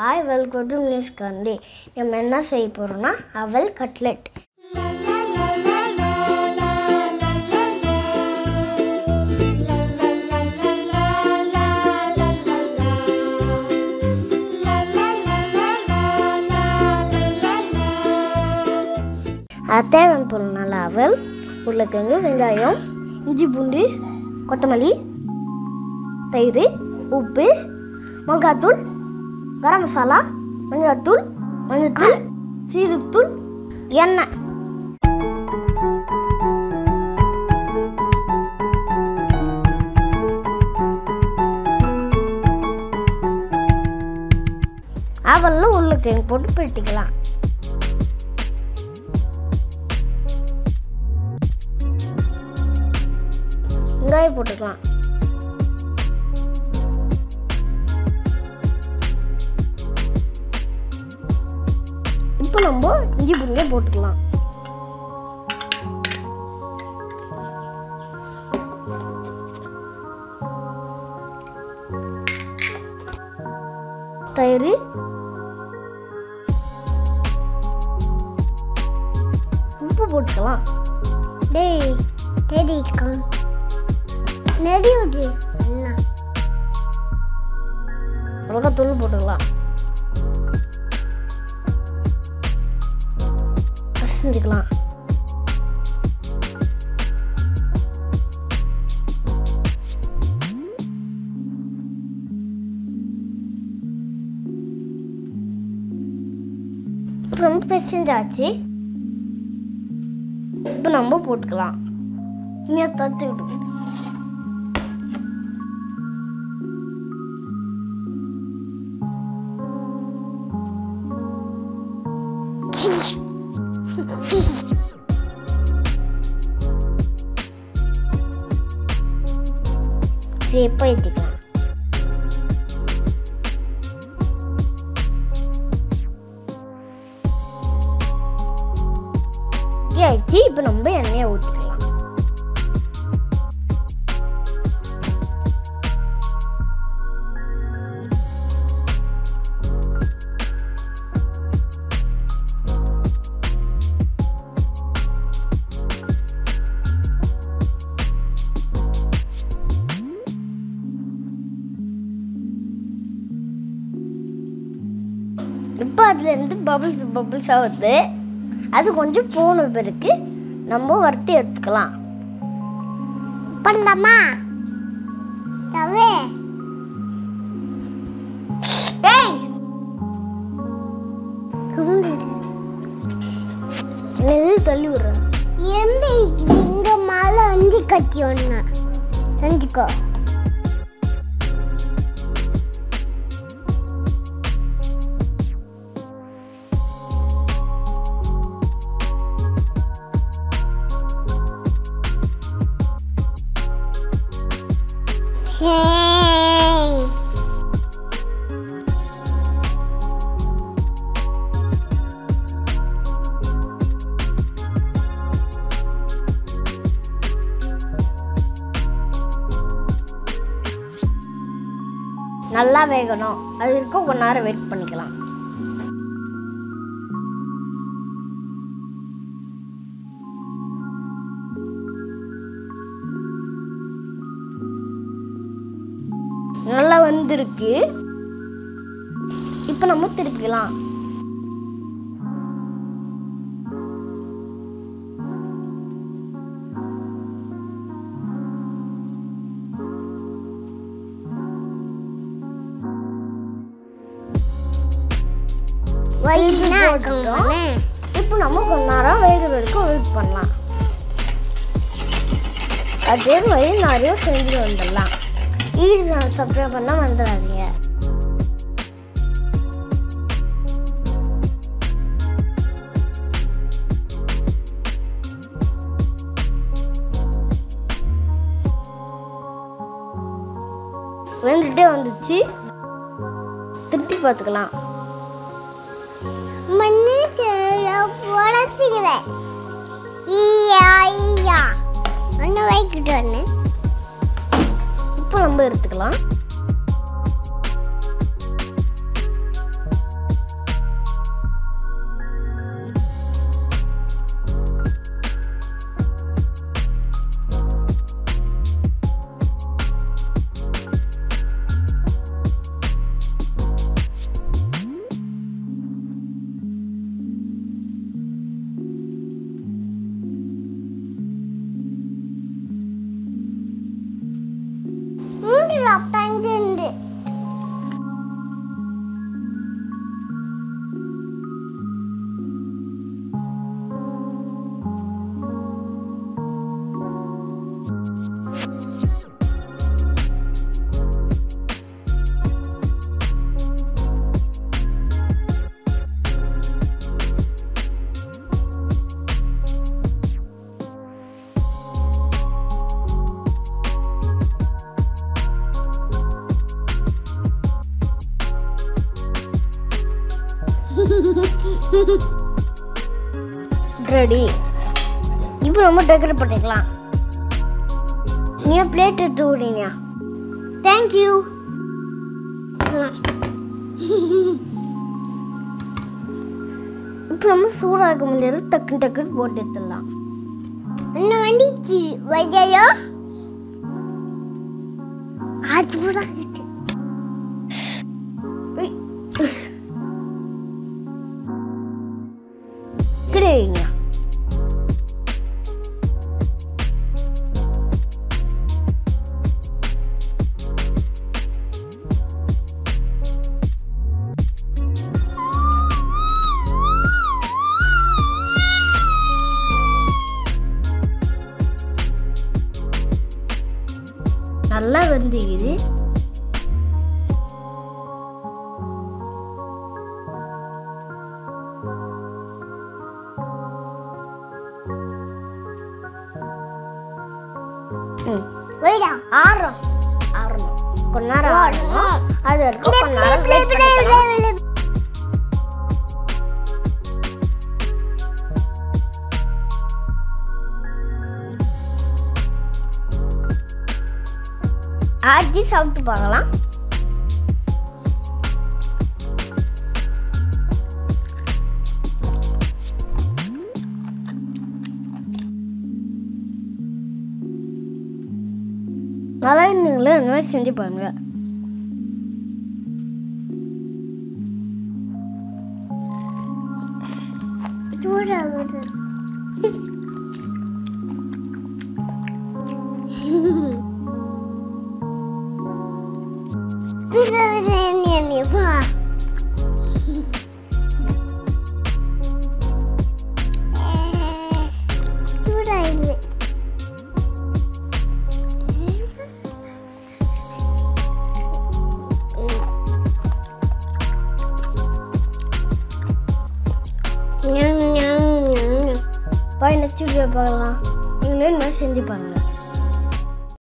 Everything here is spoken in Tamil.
Hi, welcome to Miss Karandi. நம்ம என்ன செய்ய போறோம்னா அவல் கட்லெட். தேவையான பொருள் அவல், உருளைக்கிழங்கு, வெங்காயம், இஞ்சி பூண்டு, கொத்தமல்லி, தயிர், உப்பு, மிளகாத்தூள், கரம் மசாலா, மஞ்சள்தூள், சீரகத்தூள், எண்ணெய். அவல்ல உருளைக்கிழங்கு போட்டு பெட்டிக்கலாம். வெங்காயம் போட்டுக்கலாம். இப்போ நம்ம இஞ்சி பூண்டை போட்டுக்கலாம். தயிர், உப்பு போட்டுக்கலாம். மிளகாத்தூள் போட்டுக்கலாம். செஞ்சுக்கலாம். ரொம்ப பிசைஞ்சாச்சு. இப்போ நம்ம போட்டுக்கலாம். இன்னும் தத்து விட்டு போயிட்டுக்கலாம். இப்போ நம்ம எண்ணெயை ஊற்றிக்கலாம். இப்போ அதுலேருந்து பபிள்ஸ் ஆகுது. அது கொஞ்சம் போன பிறகு நம்ம வறுத்து எடுத்துக்கலாம். பண்ணலாமா? தள்ளி விடுறேன். இங்க மேல அஞ்சு கட்டி ஒண்ணு செஞ்சுக்கோ. நல்லா வேகணும். அது வரைக்கும் கொஞ்ச நேரம் வெயிட் பண்ணிக்கலாம். நல்லா வந்திருக்கு. இப்போ நம்ம திருப்பிக்கலாம். இப்போ நம்ம கொஞ்ச நேரம் வேகிற வரைக்கும் வெயிட் பண்ணலாம். அதே மாதிரி நிறைய செஞ்சு வந்துடலாம். இது நான் சப்ஸ்கிரைப் பண்ண வந்துடாதீங்க. வெந்துட்டே வந்துச்சு. திருப்பி பார்த்துக்கலாம். இப்போ நம்ம எடுத்துக்கலாம். ரெடி. இப்போ நம்ம டெக்கரேட் பண்ணிக்கலாம். நீ பிளேட் எடுத்து விடுங்க. தேங்க்யூ. இப்போ நம்ம சூடாக முடியாது, டக்கு டக்குன்னு போட்டு எடுத்துடலாம். இன்னும் வந்துச்சு வைஜையோ ஆச்சு போட கிடைங்க. நல்லா வெந்துக்குது. ஆறணும் கொஞ்ச நேரம் ஆறணும். அது வரைக்கும் கொஞ்ச நேரம் வெயிட் பண்ணிக்கலாம். ஆச்சி சாப்பிட்டு பார்க்கலாம். நல்லா நீங்களே இந்த மாதிரி செஞ்சு பாருங்க. சூடாகுது. பாய் நெக்ஸ்ட் வீடியோ பார்க்கலாம். நீங்களே இந்த மாதிரி செஞ்சு பாருங்க.